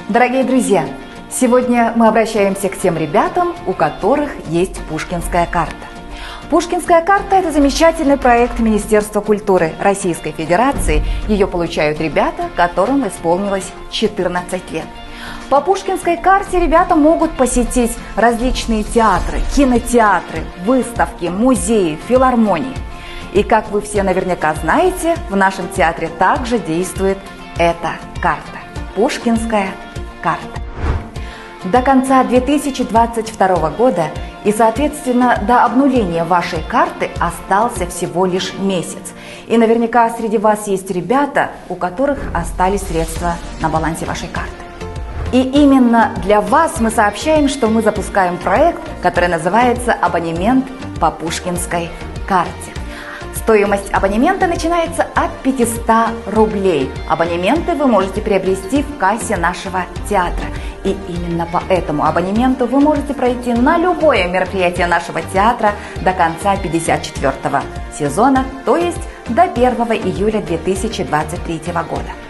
Дорогие друзья, сегодня мы обращаемся к тем ребятам, у которых есть Пушкинская карта. Пушкинская карта – это замечательный проект Министерства культуры Российской Федерации. Ее получают ребята, которым исполнилось 14 лет. По Пушкинской карте ребята могут посетить различные театры, кинотеатры, выставки, музеи, филармонии. И как вы все наверняка знаете, в нашем театре также действует эта карта – Пушкинская карта. До конца 2022 года и, соответственно, до обнуления вашей карты остался всего лишь месяц. И наверняка среди вас есть ребята, у которых остались средства на балансе вашей карты. И именно для вас мы сообщаем, что мы запускаем проект, который называется «Абонемент по Пушкинской карте». Стоимость абонемента начинается от 500 рублей. Абонементы вы можете приобрести в кассе нашего театра. И именно по этому абонементу вы можете пройти на любое мероприятие нашего театра до конца 54-го сезона, то есть до 1 июля 2023 года.